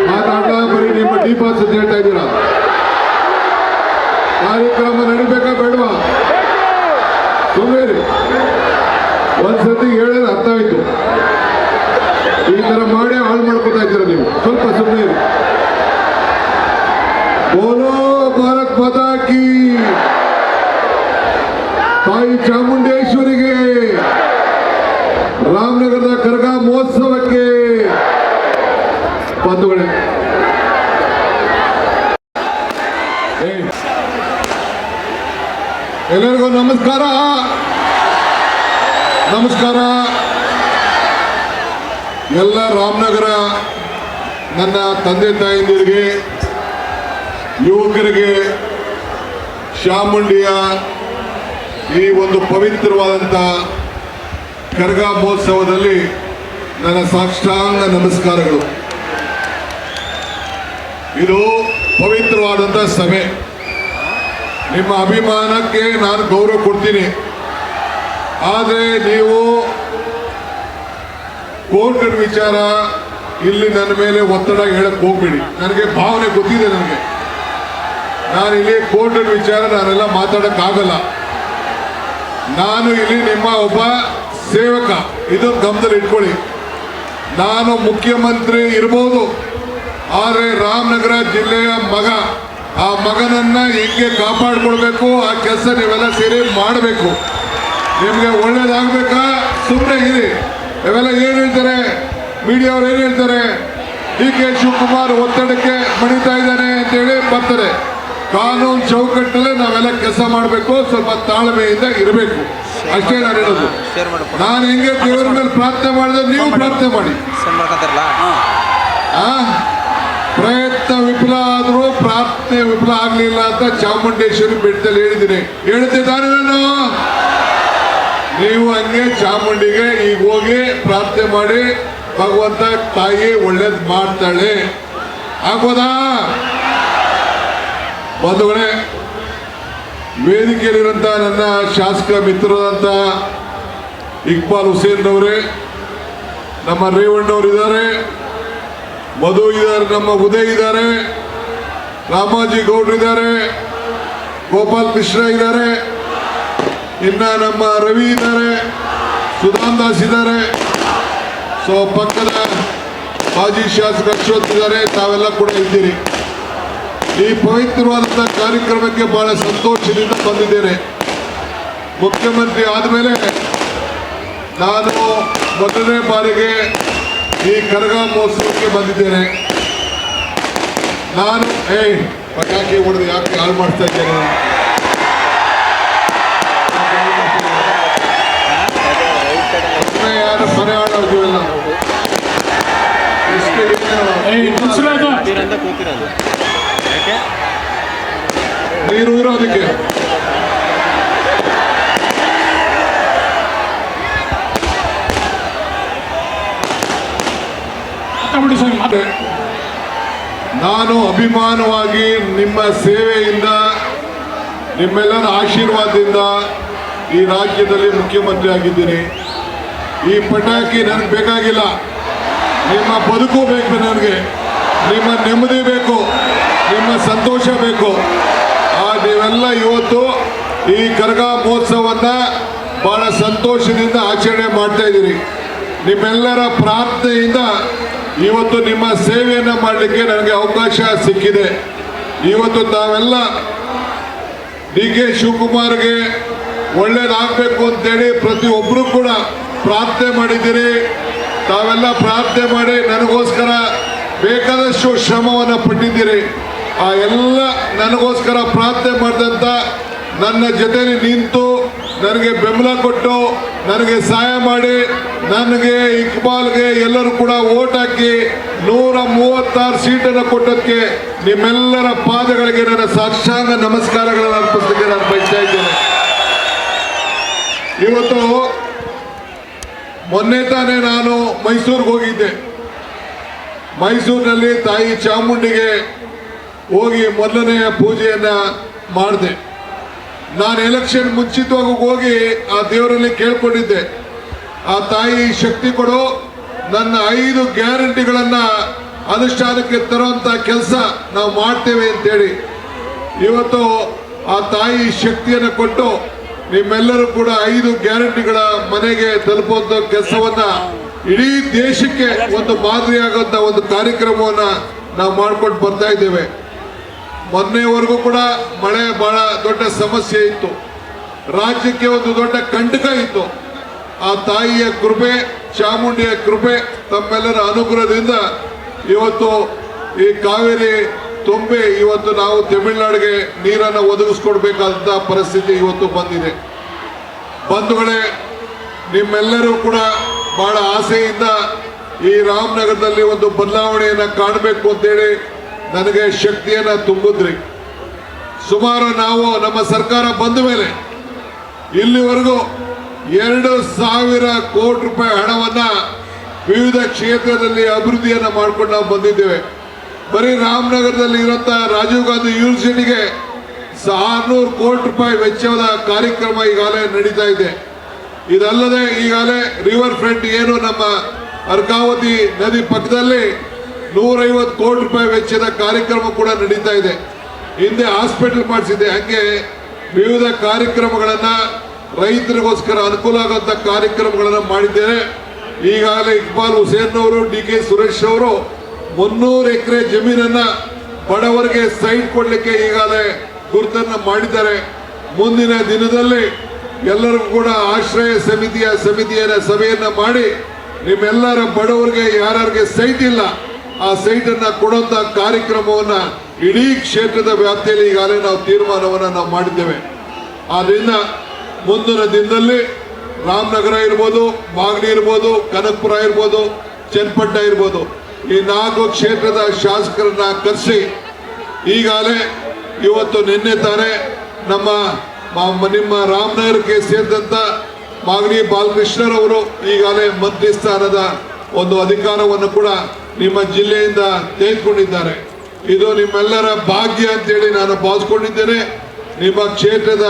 ಮಾತಾಡ್ಲಾ ಬರೀ ನಿಮ್ಮ ಡಿಪಾಸ್ ಅಂತ ಹೇಳ್ತಾ ಇದ್ದೀರಾ? ಕಾರ್ಯಕ್ರಮ ನಡಿಬೇಕಾ ಬೇಡವಾ? ಸುಮ್ಮನೆ ಒಂದ್ಸತಿ ಹೇಳಿದ್ರೆ ಅರ್ಥ ಆಯ್ತು. ಈ ತರ ಮಾಡಿ ಹಾಳು ಮಾಡ್ಕೊತಾ ಇದ್ದೀರಾ ನೀವು. ಸ್ವಲ್ಪ ಸುಮ್ಮನೆ ಬೋಲೋ ಭಾರತ್ ಮಾತಾ ಕಿ, ತಾಯಿ ಚಾಮುಂಡೇಶ್ವರಿಗೆ, ರಾಮನಗರದ ಕರಗ ಮಹೋತ್ಸವಕ್ಕೆ ಬಂಧುಗಳೇ, ಎಲ್ಲರಿಗೂ ನಮಸ್ಕಾರ. ನಮಸ್ಕಾರ. ಎಲ್ಲ ರಾಮನಗರ ನನ್ನ ತಂದೆ ತಾಯಂದಿರಿಗೆ, ಯುವಕರಿಗೆ ಚಾಮುಂಡಿಯ ಈ ಒಂದು ಪವಿತ್ರವಾದಂಥ ಕರಗ ಮಹೋತ್ಸವದಲ್ಲಿ ನನ್ನ ಸಾಷ್ಟಾಂಗ ನಮಸ್ಕಾರಗಳು. ಇದು ಪವಿತ್ರವಾದಂಥ ಸಭೆ. ನಿಮ್ಮ ಅಭಿಮಾನಕ್ಕೆ ನಾನು ಗೌರವ ಕೊಡ್ತೀನಿ. ಆದರೆ ನೀವು ಕೋರ್ಟ್ ವಿಚಾರ ಇಲ್ಲಿ ನನ್ನ ಮೇಲೆ ಒತ್ತಡ ಹೇಳಕ್ ಹೋಗ್ಬೇಡಿ. ನನಗೆ ಭಾವನೆ ಗೊತ್ತಿದೆ. ನಾನು ಇಲ್ಲಿ ಕೋರ್ಟ್ ವಿಚಾರ ನಾನೆಲ್ಲ ಮಾತಾಡಕ್ಕಾಗಲ್ಲ. ನಾನು ಇಲ್ಲಿ ನಿಮ್ಮ ಒಬ್ಬ ಸೇವಕ, ಇದು ಗಮನದಲ್ಲಿ ಇಟ್ಕೊಳ್ಳಿ. ನಾನು ಮುಖ್ಯಮಂತ್ರಿ ಇರ್ಬೋದು, ಆದರೆ ರಾಮನಗರ ಜಿಲ್ಲೆಯ ಮಗ, ಆ ಮಗನನ್ನ ಹೆಂಗೆ ಕಾಪಾಡ್ಕೊಳ್ಬೇಕು ಆ ಕೆಲಸ ನೀವೆಲ್ಲ ಸೇರಿ ಮಾಡಬೇಕು. ನಿಮ್ಗೆ ಒಳ್ಳೇದಾಗ್ಬೇಕಾ? ಸುಮ್ಮನೆ ಇರಿ. ಇವೆಲ್ಲ ಏನ್ ಹೇಳ್ತಾರೆ ಮೀಡಿಯಾ ಅವ್ರು, ಏನ್ ಹೇಳ್ತಾರೆ? ಡಿ.ಕೆ. ಶಿವಕುಮಾರ್ ಒತ್ತಡಕ್ಕೆ ಮಣಿತಾ ಇದ್ದಾನೆ ಅಂತೇಳಿ ಬರ್ತಾರೆ. ಕಾನೂನು ಚೌಕಟ್ಟಲ್ಲೇ ನಾವೆಲ್ಲ ಕೆಲಸ ಮಾಡಬೇಕು. ಸ್ವಲ್ಪ ತಾಳ್ಮೆಯಿಂದ ಇರಬೇಕು. ಅಷ್ಟೇ ನಾನು ಹೇಳೋದು. ನಾನು ಹೆಂಗೆ ದೇವರ ಮೇಲೆ ಪ್ರಾರ್ಥನೆ ಮಾಡಿದ್ರೆ ನೀವು ಪ್ರಾರ್ಥನೆ ಮಾಡಿ. ಪ್ರಯತ್ನ ವಿಫಲ ಆದ್ರೂ ಪ್ರಾರ್ಥನೆ ವಿಫಲ ಆಗ್ಲಿಲ್ಲ ಅಂತ ಚಾಮುಂಡೇಶ್ವರಿ ಬೆಟ್ಟದಲ್ಲಿ ಹೇಳಿದ್ದೀನಿ. ಹೇಳ್ತಿದ್ದಾನೆ ನಾನು. ನೀವು ಹಂಗೆ ಚಾಮುಂಡಿಗೆ ಈಗ ಹೋಗಿ ಪ್ರಾರ್ಥನೆ ಮಾಡಿ, ಭಗವಂತ ತಾಯಿ ಒಳ್ಳೇದ್ ಮಾಡ್ತಾಳೆ. ಆಗ್ಬೋದಾ? ಬಂಧುಗಳೇ, ವೇದಿಕೆಯಲ್ಲಿರುವಂತ ನನ್ನ ಶಾಸಕ ಮಿತ್ರರಾದಂಥ ಇಕ್ಬಾಲ್ ಹುಸೇನ್ ಅವರೇ, ನಮ್ಮ ರೇವಣ್ಣವ್ರು ಇದ್ದಾರೆ, ಮಧು ಇದ್ದಾರೆ, ನಮ್ಮ ಉದಯ್ ಇದ್ದಾರೆ, ರಾಮಾಜಿ ಗೌಡ್ರು ಇದ್ದಾರೆ, ಗೋಪಾಲ್ ಕೃಷ್ಣ ಇದ್ದಾರೆ, ಇನ್ನ ನಮ್ಮ ರವಿ ಇದ್ದಾರೆ, ಸುಧಾಮ್ ದಾಸ್ ಇದ್ದಾರೆ, ಸೊ ಪಕ್ಕದ ಮಾಜಿ ಶಾಸಕ ಅಶ್ವಥ್ ಇದ್ದಾರೆ, ತಾವೆಲ್ಲ ಕೂಡ ಇದ್ದೀರಿ. ಈ ಪವಿತ್ರವಾದಂಥ ಕಾರ್ಯಕ್ರಮಕ್ಕೆ ಬಹಳ ಸಂತೋಷದಿಂದ ಬಂದಿದ್ದೇನೆ. ಮುಖ್ಯಮಂತ್ರಿ ಆದಮೇಲೆ ನಾನು ಮೊದಲನೇ ಬಾರಿಗೆ ಈ ಕರಗ ಮಹೋತ್ಸವಕ್ಕೆ ಬಂದಿದ್ದೇನೆ. ನಾನು ಪಟಾಕಿ ಹೊಡೆದು ಯಾಕೆ ಹಾಳು ಮಾಡ್ತಾ ಇದ್ದೇನೆ? ಯಾರು ಮನೆ ಹಾಳಾಗಿಲ್ಲ. ನೀರು ಇರೋದಕ್ಕೆ ನಾನು ಅಭಿಮಾನವಾಗಿ ನಿಮ್ಮ ಸೇವೆಯಿಂದ, ನಿಮ್ಮೆಲ್ಲರ ಆಶೀರ್ವಾದದಿಂದ ಈ ರಾಜ್ಯದಲ್ಲಿ ಮುಖ್ಯಮಂತ್ರಿ ಆಗಿದ್ದೀನಿ. ಈ ಪಟಾಕಿ ನನಗೆ ಬೇಕಾಗಿಲ್ಲ. ನಿಮ್ಮ ಬದುಕು ಬೇಕು ನನಗೆ, ನಿಮ್ಮ ನೆಮ್ಮದಿ ಬೇಕು, ನಿಮ್ಮ ಸಂತೋಷ ಬೇಕು. ನೀವೆಲ್ಲ ಇವತ್ತು ಈ ಕರಗ ಮಹೋತ್ಸವವನ್ನು ಬಹಳ ಸಂತೋಷದಿಂದ ಆಚರಣೆ ಮಾಡ್ತಾ ಇದ್ದೀರಿ. ನಿಮ್ಮೆಲ್ಲರ ಪ್ರಾರ್ಥನೆಯಿಂದ ಇವತ್ತು ನಿಮ್ಮ ಸೇವೆಯನ್ನು ಮಾಡಲಿಕ್ಕೆ ನನಗೆ ಅವಕಾಶ ಸಿಕ್ಕಿದೆ. ಇವತ್ತು ತಾವೆಲ್ಲ ಡಿ.ಕೆ. ಶಿವಕುಮಾರ್ಗೆ ಒಳ್ಳೇದಾಗಬೇಕು ಅಂತೇಳಿ ಪ್ರತಿಯೊಬ್ಬರು ಕೂಡ ಪ್ರಾರ್ಥನೆ ಮಾಡಿದ್ದೀರಿ. ತಾವೆಲ್ಲ ಪ್ರಾರ್ಥನೆ ಮಾಡಿ ನನಗೋಸ್ಕರ ಬೇಕಾದಷ್ಟು ಶ್ರಮವನ್ನು ಪಟ್ಟಿದ್ದೀರಿ. ಆ ಎಲ್ಲ ನನಗೋಸ್ಕರ ಪ್ರಾರ್ಥನೆ ಮಾಡಿದಂಥ, ನನ್ನ ಜೊತೆಲಿ ನಿಂತು ನನಗೆ ಬೆಂಬಲ ಕೊಟ್ಟು ನನಗೆ ಸಹಾಯ ಮಾಡಿ, ನನಗೆ ಇಕ್ಬಾಲ್ಗೆ ಎಲ್ಲರೂ ಕೂಡ ಓಟ್ ಹಾಕಿ 136 ಸೀಟನ್ನು ಕೊಟ್ಟಕ್ಕೆ ನಿಮ್ಮೆಲ್ಲರ ಪಾದಗಳಿಗೆ ನನ್ನ ಸಾಷ್ಟಾಂಗ ನಮಸ್ಕಾರಗಳನ್ನು ಅರ್ಪಿಸಲಿಕ್ಕೆ ನಾನು ಬಯಸ್ತಾ ಇದ್ದೇನೆ. ಇವತ್ತು ಮೊನ್ನೆ ತಾನೇ ನಾನು ಮೈಸೂರಿಗೆ ಹೋಗಿದ್ದೆ. ಮೈಸೂರಿನಲ್ಲಿ ತಾಯಿ ಚಾಮುಂಡಿಗೆ ಹೋಗಿ ಮೊದಲನೆಯ ಪೂಜೆಯನ್ನ ಮಾಡಿದೆ. ನಾನು ಎಲೆಕ್ಷನ್ ಮುಂಚಿತವಾಗಿ ಹೋಗಿ ಆ ದೇವರಲ್ಲಿ ಕೇಳ್ಕೊಂಡಿದ್ದೆ, ಆ ತಾಯಿ ಶಕ್ತಿ ಕೊಡು, ನನ್ನ 5 ಗ್ಯಾರಂಟಿಗಳನ್ನ ಅನುಷ್ಠಾನಕ್ಕೆ ತರುವಂತ ಕೆಲಸ ನಾವು ಮಾಡ್ತೇವೆ ಅಂತೇಳಿ ಇವತ್ತು ಆ ತಾಯಿ ಶಕ್ತಿಯನ್ನು ಕೊಟ್ಟು ನಿಮ್ಮೆಲ್ಲರೂ ಕೂಡ 5 ಗ್ಯಾರಂಟಿಗಳ ಮನೆಗೆ ತಲುಪುವಂತ ಕೆಲಸವನ್ನ ಇಡೀ ದೇಶಕ್ಕೆ ಒಂದು ಮಾದರಿಯಾಗುವಂತ ಒಂದು ಕಾರ್ಯಕ್ರಮವನ್ನ ನಾವು ಮಾಡ್ಕೊಂಡು ಬರ್ತಾ ಇದ್ದೇವೆ. ಮೊನ್ನೆವರೆಗೂ ಕೂಡ ಮಳೆ ಬಹಳ ದೊಡ್ಡ ಸಮಸ್ಯೆ ಇತ್ತು, ರಾಜ್ಯಕ್ಕೆ ಒಂದು ದೊಡ್ಡ ಕಂಟಕ ಇತ್ತು. ಆ ತಾಯಿಯ ಕೃಪೆ, ಚಾಮುಂಡಿಯ ಕೃಪೆ, ತಮ್ಮೆಲ್ಲರ ಅನುಗ್ರಹದಿಂದ ಇವತ್ತು ಈ ಕಾವೇರಿ ತುಂಬಿ ಇವತ್ತು ನಾವು ತಮಿಳುನಾಡಿಗೆ ನೀರನ್ನು ಒದಗಿಸ್ಕೊಡ್ಬೇಕಾದಂತ ಪರಿಸ್ಥಿತಿ ಇವತ್ತು ಬಂದಿದೆ. ಬಂಧುಗಳೇ, ನಿಮ್ಮೆಲ್ಲರೂ ಕೂಡ ಬಹಳ ಆಸೆಯಿಂದ ಈ ರಾಮನಗರದಲ್ಲಿ ಒಂದು ಬದಲಾವಣೆಯನ್ನ ಕಾಣಬೇಕು ಅಂತೇಳಿ ನನಗೆ ಶಕ್ತಿಯನ್ನ ತುಂಬಿದ್ರಿ. ಸುಮಾರು ನಾವು ನಮ್ಮ ಸರ್ಕಾರ ಬಂದ ಮೇಲೆ ಇಲ್ಲಿವರೆಗೂ 2,000 ಕೋಟಿ ರೂಪಾಯಿ ಹಣವನ್ನ ವಿವಿಧ ಕ್ಷೇತ್ರದಲ್ಲಿ ಅಭಿವೃದ್ಧಿಯನ್ನ ಮಾಡ್ಕೊಂಡು ನಾವು ಬಂದಿದ್ದೇವೆ. ಬರೀ ರಾಮನಗರದಲ್ಲಿ ಇರುವಂತಹ ರಾಜೀವ್ ಗಾಂಧಿ ಯೂನಿವರ್ಸಿಟಿಗೆ 600 ಕೋಟಿ ರೂಪಾಯಿ ವೆಚ್ಚದ ಕಾರ್ಯಕ್ರಮ ಈಗಾಗಲೇ ನಡೀತಾ ಇದೆ. ಇದಲ್ಲದೆ ಈಗಾಗಲೇ ರಿವರ್ ಫ್ರಂಟ್ ಏನು ನಮ್ಮ ಅರ್ಕಾವತಿ ನದಿ ಪಕ್ಕದಲ್ಲಿ 150 ಕೋಟಿ ರೂಪಾಯಿ ವೆಚ್ಚದ ಕಾರ್ಯಕ್ರಮ ಕೂಡ ನಡೀತಾ ಇದೆ. ಹಿಂದೆ ಹಾಸ್ಪಿಟಲ್ ಮಾಡಿಸಿದೆ. ಹಂಗೆ ವಿವಿಧ ಕಾರ್ಯಕ್ರಮಗಳನ್ನ ರೈತರಿಗೋಸ್ಕರ ಅನುಕೂಲ ಆಗುವಂತ ಕಾರ್ಯಕ್ರಮಗಳನ್ನ ಮಾಡಿದ್ದೇನೆ. ಈಗಾಗಲೇ ಇಕ್ಬಾಲ್ ಹುಸೇನ್ ಅವರು, DK ಸುರೇಶ್ ಅವರು 300 ಎಕರೆ ಜಮೀನನ್ನ ಬಡವರಿಗೆ ಸೈಟ್ ಕೊಡ್ಲಿಕ್ಕೆ ಈಗಾಗಲೇ ಗುರುತನ್ನ ಮಾಡಿದ್ದಾರೆ. ಮುಂದಿನ ದಿನದಲ್ಲಿ ಎಲ್ಲರಿಗೂ ಕೂಡ ಆಶ್ರಯ ಸಮಿತಿಯ ಸಭೆಯನ್ನ ಮಾಡಿ ನಿಮ್ಮೆಲ್ಲರ ಬಡವರಿಗೆ ಯಾರ್ಯಾರಿಗೆ ಸೈಟ್ ಇಲ್ಲ ಆ ಸೈಟ್ ಅನ್ನ ಕೊಡುವಂತ ಕಾರ್ಯಕ್ರಮವನ್ನ ಇಡೀ ಕ್ಷೇತ್ರದ ವ್ಯಾಪ್ತಿಯಲ್ಲಿ ಈಗಾಗಲೇ ನಾವು ತೀರ್ಮಾನವನ್ನ ನಾವು ಮಾಡಿದ್ದೇವೆ. ಆದ್ರಿಂದ ಮುಂದಿನ ದಿನದಲ್ಲಿ ರಾಮನಗರ ಇರ್ಬೋದು, ಮಾಗಡಿ ಇರ್ಬೋದು, ಕನಕಪುರ ಇರ್ಬೋದು, ಚನ್ನಪಟ್ಟಣ ಇರ್ಬೋದು, ಈ 4 ಕ್ಷೇತ್ರದ ಶಾಸಕರನ್ನ ಕರೆಸಿ ಈಗಾಗಲೇ ಇವತ್ತು ನಿನ್ನೆ ತಾನೇ ನಿಮ್ಮ ರಾಮನಗರಕ್ಕೆ ಸೇರಿದಂತ ಮಾಗಡಿ ಬಾಲಕೃಷ್ಣರವರು ಈಗಾಗಲೇ ಮಂತ್ರಿ ಸ್ಥಾನದ ಒಂದು ಅಧಿಕಾರವನ್ನು ಕೂಡ ನಿಮ್ಮ ಜಿಲ್ಲೆಯಿಂದ ತೆಗೆದುಕೊಂಡಿದ್ದಾರೆ. ಇದು ನಿಮ್ಮೆಲ್ಲರ ಭಾಗ್ಯ ಅಂತೇಳಿ ನಾನು ಭಾವಿಸ್ಕೊಂಡಿದ್ದೇನೆ. ನಿಮ್ಮ ಕ್ಷೇತ್ರದ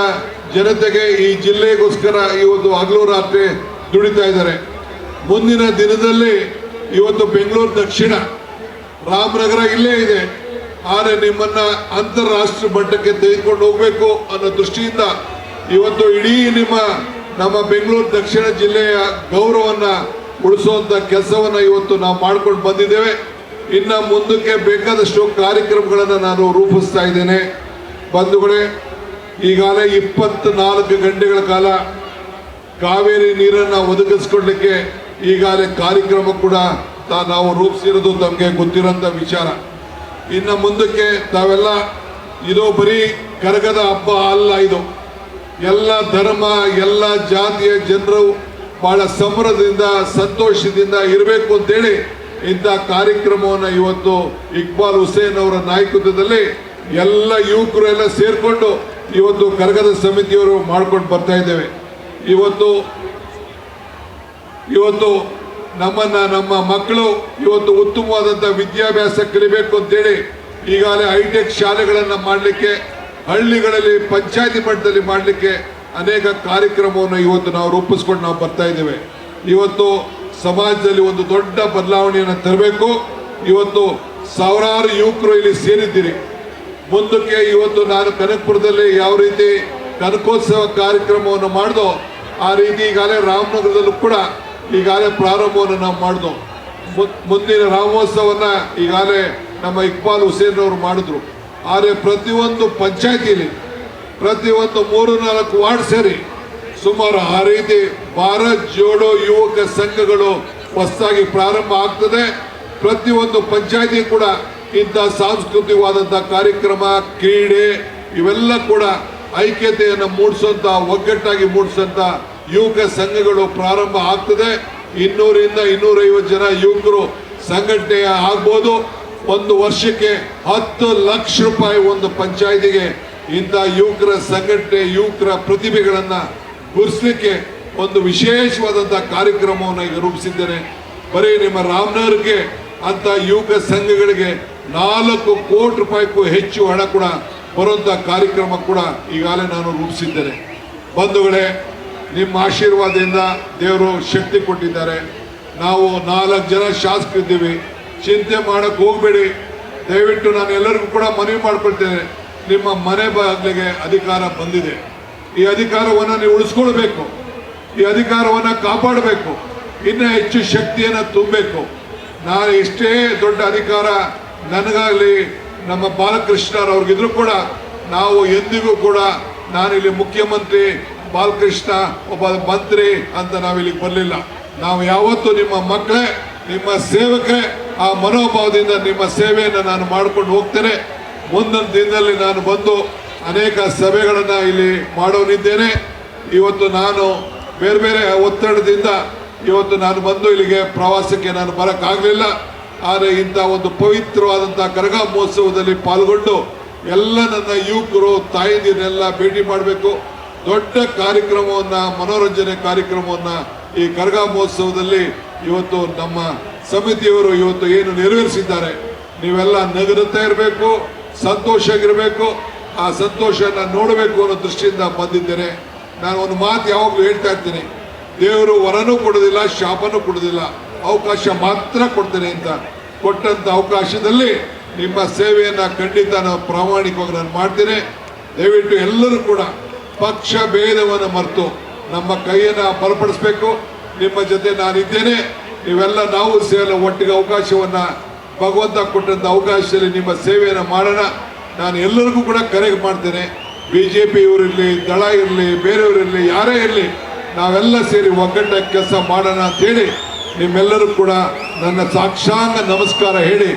ಜನತೆಗೆ ಈ ಜಿಲ್ಲೆಗೋಸ್ಕರ ಈ ಒಂದು ಹಗಲು ರಾತ್ರಿ ದುಡಿತಾ ಇದ್ದಾರೆ. ಮುಂದಿನ ದಿನದಲ್ಲಿ ಇವತ್ತು ಬೆಂಗಳೂರು ದಕ್ಷಿಣ, ರಾಮನಗರ ಇಲ್ಲೇ ಇದೆ, ಆದರೆ ನಿಮ್ಮನ್ನ ಅಂತಾರಾಷ್ಟ್ರೀಯ ಮಟ್ಟಕ್ಕೆ ತೆಗೆದುಕೊಂಡು ಹೋಗ್ಬೇಕು ಅನ್ನೋ ದೃಷ್ಟಿಯಿಂದ ಇವತ್ತು ಇಡೀ ನಮ್ಮ ಬೆಂಗಳೂರು ದಕ್ಷಿಣ ಜಿಲ್ಲೆಯ ಗೌರವವನ್ನ ಉಳಿಸುವಂತ ಕೆಲಸವನ್ನ ಇವತ್ತು ನಾವು ಮಾಡ್ಕೊಂಡು ಬಂದಿದ್ದೇವೆ. ಇನ್ನ ಮುಂದಕ್ಕೆ ಬೇಕಾದಷ್ಟು ಕಾರ್ಯಕ್ರಮಗಳನ್ನು ನಾನು ರೂಪಿಸ್ತಾ ಇದ್ದೇನೆ. ಬಂಧುಗಳೇ, ಈಗಾಗಲೇ 24 ಗಂಟೆಗಳ ಕಾಲ ಕಾವೇರಿ ನೀರನ್ನ ಒದಗಿಸ್ಕೊಡ್ಲಿಕ್ಕೆ ಈಗಾಗಲೇ ಕಾರ್ಯಕ್ರಮ ಕೂಡ ನಾವು ರೂಪಿಸಿರೋದು ತಮಗೆ ಗೊತ್ತಿರೋಂಥ ವಿಚಾರ. ಇನ್ನು ಮುಂದಕ್ಕೆ ತಾವೆಲ್ಲ ಇದು ಬರೀ ಕರಗದ ಹಬ್ಬ ಅಲ್ಲ, ಇದು ಎಲ್ಲ ಧರ್ಮ, ಎಲ್ಲ ಜಾತಿಯ ಜನರು ಬಹಳ ಸಂಭ್ರಮದಿಂದ ಸಂತೋಷದಿಂದ ಇರಬೇಕು ಅಂತೇಳಿ ಇಂಥ ಕಾರ್ಯಕ್ರಮವನ್ನು ಇವತ್ತು ಇಕ್ಬಾಲ್ ಹುಸೇನ್ ಅವರ ನಾಯಕತ್ವದಲ್ಲಿ ಎಲ್ಲ ಯುವಕರು ಎಲ್ಲ ಸೇರ್ಕೊಂಡು ಇವತ್ತು ಕರಗದ ಸಮಿತಿಯವರು ಮಾಡ್ಕೊಂಡು ಬರ್ತಾ ಇದ್ದೇವೆ. ಇವತ್ತು ನಮ್ಮ ಮಕ್ಕಳು ಇವತ್ತು ಉತ್ತಮವಾದಂಥ ವಿದ್ಯಾಭ್ಯಾಸ ಕಲಿಬೇಕು ಅಂತೇಳಿ ಈಗಾಗಲೇ ಹೈಟೆಕ್ ಶಾಲೆಗಳನ್ನು ಮಾಡಲಿಕ್ಕೆ, ಹಳ್ಳಿಗಳಲ್ಲಿ ಪಂಚಾಯತಿ ಮಟ್ಟದಲ್ಲಿ ಮಾಡಲಿಕ್ಕೆ ಅನೇಕ ಕಾರ್ಯಕ್ರಮವನ್ನು ಇವತ್ತು ನಾವು ರೂಪಿಸ್ಕೊಂಡು ನಾವು ಬರ್ತಾ ಇದ್ದೇವೆ. ಇವತ್ತು ಸಮಾಜದಲ್ಲಿ ಒಂದು ದೊಡ್ಡ ಬದಲಾವಣೆಯನ್ನು ತರಬೇಕು. ಇವತ್ತು ಸಾವಿರಾರು ಯುವಕರು ಇಲ್ಲಿ ಸೇರಿದ್ದೀರಿ. ಮುಂದಕ್ಕೆ ಇವತ್ತು ನಾನು ಕನಕಪುರದಲ್ಲಿ ಯಾವ ರೀತಿ ಕನಕೋತ್ಸವ ಕಾರ್ಯಕ್ರಮವನ್ನು ಮಾಡಿದೋ ಆ ರೀತಿ ಈಗಾಗಲೇ ರಾಮನಗರದಲ್ಲೂ ಕೂಡ ಈಗಾಗಲೇ ಪ್ರಾರಂಭವನ್ನು ನಾವು ಮಾಡಿದೋ. ಮುಂದಿನ ರಾಮೋತ್ಸವನ್ನ ಈಗಾಗಲೇ ನಮ್ಮ ಇಕ್ಬಾಲ್ ಹುಸೇನ್ ಅವರು ಮಾಡಿದ್ರು. ಆದರೆ ಪ್ರತಿಯೊಂದು ಪಂಚಾಯತಿಲಿ ಪ್ರತಿಯೊಂದು 3-4 ವಾರ್ಡ್ ಸೇರಿ ಸುಮಾರು ಆ ರೀತಿ ಭಾರತ್ ಜೋಡೋ ಯುವಕ ಸಂಘಗಳು ಹೊಸದಾಗಿ ಪ್ರಾರಂಭ ಆಗ್ತದೆ. ಪ್ರತಿಯೊಂದು ಪಂಚಾಯತಿ ಕೂಡ ಇಂಥ ಸಾಂಸ್ಕೃತಿಕವಾದಂಥ ಕಾರ್ಯಕ್ರಮ, ಕ್ರೀಡೆ ಇವೆಲ್ಲ ಕೂಡ ಐಕ್ಯತೆಯನ್ನು ಮೂಡಿಸುವಂತ, ಒಗ್ಗಟ್ಟಾಗಿ ಮೂಡಿಸುವಂತ ಯುವಕ ಸಂಘಗಳು ಪ್ರಾರಂಭ ಆಗ್ತದೆ. 200-250 ಜನ ಯುವಕರು ಸಂಘಟನೆ ಆಗ್ಬೋದು. ಒಂದು ವರ್ಷಕ್ಕೆ 10 ಲಕ್ಷ ರೂಪಾಯಿ ಒಂದು ಪಂಚಾಯತಿಗೆ ಇಂಥ ಯುವಕರ ಸಂಘಟನೆ, ಯುವಕರ ಪ್ರತಿಭೆಗಳನ್ನ ಗುರುತಿಸಲಿಕ್ಕೆ ಒಂದು ವಿಶೇಷವಾದಂಥ ಕಾರ್ಯಕ್ರಮವನ್ನು ಈಗ ರೂಪಿಸಿದ್ದೇನೆ. ಬರೀ ನಿಮ್ಮ ರಾಮನಗರಕ್ಕೆ ಅಂತ ಯುವಕ ಸಂಘಗಳಿಗೆ 4 ಕೋಟಿ ರೂಪಾಯಿಗೂ ಹೆಚ್ಚು ಹಣ ಕೂಡ ಬರುವಂಥ ಕಾರ್ಯಕ್ರಮ ಕೂಡ ಈಗಾಗಲೇ ನಾನು ರೂಪಿಸಿದ್ದೇನೆ. ಬಂಧುಗಳೇ, ನಿಮ್ಮ ಆಶೀರ್ವಾದದಿಂದ ದೇವರು ಶಕ್ತಿ ಕೊಟ್ಟಿದ್ದಾರೆ. ನಾವು 4 ಜನ ಶಾಸಕರಿದ್ದೀವಿ. ಚಿಂತೆ ಮಾಡಕ್ಕೆ ಹೋಗಬೇಡಿ. ದಯವಿಟ್ಟು ನಾನು ಎಲ್ಲರಿಗೂ ಕೂಡ ಮನವಿ ಮಾಡ್ಕೊಳ್ತೇನೆ, ನಿಮ್ಮ ಮನೆ ಬಾಗಿಲಿಗೆ ಅಧಿಕಾರ ಬಂದಿದೆ. ಈ ಅಧಿಕಾರವನ್ನು ನೀವು ಉಳಿಸ್ಕೊಳ್ಬೇಕು, ಈ ಅಧಿಕಾರವನ್ನು ಕಾಪಾಡಬೇಕು, ಇನ್ನೂ ಹೆಚ್ಚು ಶಕ್ತಿಯನ್ನು ತುಂಬಬೇಕು. ನಾನು ಎಷ್ಟೇ ದೊಡ್ಡ ಅಧಿಕಾರ ನನಗಾಗಲಿ ನಮ್ಮ ಬಾಲಕೃಷ್ಣರವ್ರಿಗಿದ್ರು ಕೂಡ ನಾವು ಎಂದಿಗೂ ಕೂಡ ನಾನಿಲ್ಲಿ ಮುಖ್ಯಮಂತ್ರಿ ಬಾಲಕೃಷ್ಣ ಒಬ್ಬ ಮಂತ್ರಿ ಅಂತ ನಾವಿಲ್ಲಿಗೆ ಬರಲಿಲ್ಲ. ನಾವು ಯಾವತ್ತೂ ನಿಮ್ಮ ಮಕ್ಕಳೇ, ನಿಮ್ಮ ಸೇವಕರೇ. ಆ ಮನೋಭಾವದಿಂದ ನಿಮ್ಮ ಸೇವೆಯನ್ನು ನಾನು ಮಾಡ್ಕೊಂಡು ಹೋಗ್ತೇನೆ. ಮುಂದಿನ ದಿನದಲ್ಲಿ ನಾನು ಬಂದು ಅನೇಕ ಸಭೆಗಳನ್ನು ಇಲ್ಲಿ ಮಾಡೋನಿದ್ದೇನೆ. ಇವತ್ತು ನಾನು ಬೇರೆ ಬೇರೆ ಒತ್ತಡದಿಂದ ಇವತ್ತು ನಾನು ಬಂದು ಇಲ್ಲಿಗೆ ಪ್ರವಾಸಕ್ಕೆ ನಾನು ಬರೋಕ್ಕಾಗಲಿಲ್ಲ. ಆದರೆ ಇಂಥ ಒಂದು ಪವಿತ್ರವಾದಂಥ ಕರಗ ಮಹೋತ್ಸವದಲ್ಲಿ ಪಾಲ್ಗೊಂಡು ಎಲ್ಲ ನನ್ನ ಯುವಕರು ತಾಯಂದಿರನ್ನೆಲ್ಲ ಭೇಟಿ ಮಾಡಬೇಕು. ದೊಡ್ಡ ಕಾರ್ಯಕ್ರಮವನ್ನು, ಮನೋರಂಜನೆ ಕಾರ್ಯಕ್ರಮವನ್ನು ಈ ಕರಗ ಮಹೋತ್ಸವದಲ್ಲಿ ಇವತ್ತು ನಮ್ಮ ಸಮಿತಿಯವರು ಇವತ್ತು ಏನು ನೆರವೇರಿಸಿದ್ದಾರೆ. ನೀವೆಲ್ಲ ನಗುತ್ತಾ ಇರಬೇಕು, ಸಂತೋಷವಾಗಿರಬೇಕು. ಆ ಸಂತೋಷನ ನೋಡಬೇಕು ಅನ್ನೋ ದೃಷ್ಟಿಯಿಂದ ಬಂದಿದ್ದೇನೆ. ನಾನು ಒಂದು ಮಾತು ಯಾವಾಗಲೂ ಹೇಳ್ತಾ ಇರ್ತೀನಿ, ದೇವರು ವರನೂ ಕೊಡೋದಿಲ್ಲ, ಶಾಪನೂ ಕೊಡೋದಿಲ್ಲ, ಅವಕಾಶ ಮಾತ್ರ ಕೊಡ್ತೇನೆ ಅಂತ. ಕೊಟ್ಟಂಥ ಅವಕಾಶದಲ್ಲಿ ನಿಮ್ಮ ಸೇವೆಯನ್ನು ಖಂಡಿತ ನಾನು ಪ್ರಾಮಾಣಿಕವಾಗಿ ನಾನು ಮಾಡ್ತೇನೆ. ದಯವಿಟ್ಟು ಎಲ್ಲರೂ ಕೂಡ ಪಕ್ಷ ಭೇದವನ್ನು ಮರೆತು ನಮ್ಮ ಕೈಯನ್ನು ಬಲಪಡಿಸಬೇಕು. ನಿಮ್ಮ ಜೊತೆ ನಾನಿದ್ದೇನೆ. ನೀವೆಲ್ಲ ನಾವು ಸೇರಲು ಒಟ್ಟಿಗೆ ಅವಕಾಶವನ್ನು ಭಗವಂತ ಕೊಟ್ಟಂಥ ಅವಕಾಶದಲ್ಲಿ ನಿಮ್ಮ ಸೇವೆಯನ್ನು ಮಾಡೋಣ. ನಾನು ಎಲ್ಲರಿಗೂ ಕೂಡ ಕರೆ ಮಾಡ್ತೇನೆ. BJP ಇವರಿರಲಿ, ದಳ ಇರಲಿ, ಬೇರೆಯವರಿರಲಿ, ಯಾರೇ ಇರಲಿ, ನಾವೆಲ್ಲ ಸೇರಿ ಒಗ್ಗಟ್ಟಾಗಿ ಕೆಲಸ ಮಾಡೋಣ ಅಂತೇಳಿ ನಿಮ್ಮೆಲ್ಲರೂ ಕೂಡ ನನ್ನ ಸಾಕ್ಷಾಂಗ ನಮಸ್ಕಾರ ಹೇಳಿ,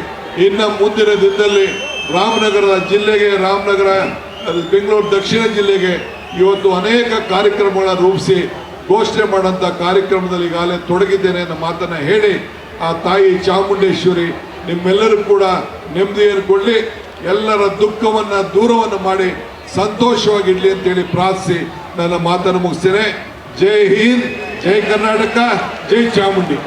ಇನ್ನು ಮುಂದಿನ ದಿನದಲ್ಲಿ ರಾಮನಗರ ಜಿಲ್ಲೆಗೆ, ರಾಮನಗರ ಬೆಂಗಳೂರು ದಕ್ಷಿಣ ಜಿಲ್ಲೆಗೆ ಇವತ್ತು ಅನೇಕ ಕಾರ್ಯಕ್ರಮಗಳನ್ನು ರೂಪಿಸಿ ಘೋಷಣೆ ಮಾಡೋಂಥ ಕಾರ್ಯಕ್ರಮದಲ್ಲಿ ಈಗಾಗಲೇ ತೊಡಗಿದ್ದೇನೆ ಅನ್ನೋ ಮಾತನ್ನು ಹೇಳಿ, ಆ ತಾಯಿ ಚಾಮುಂಡೇಶ್ವರಿ ನಿಮ್ಮೆಲ್ಲರೂ ಕೂಡ ನೆಮ್ಮದಿಯನ್ನು ಕೊಡಲಿ, ಎಲ್ಲರ ದುಃಖವನ್ನು ದೂರವನ್ನು ಮಾಡಿ ಸಂತೋಷವಾಗಿರಲಿ ಅಂತೇಳಿ ಪ್ರಾರ್ಥಿಸಿ ನನ್ನ ಮಾತನ್ನು ಮುಗಿಸ್ತೇನೆ. ಜೈ ಹಿಂದ್, ಜೈ ಕರ್ನಾಟಕ, ಜೈ ಚಾಮುಂಡಿ.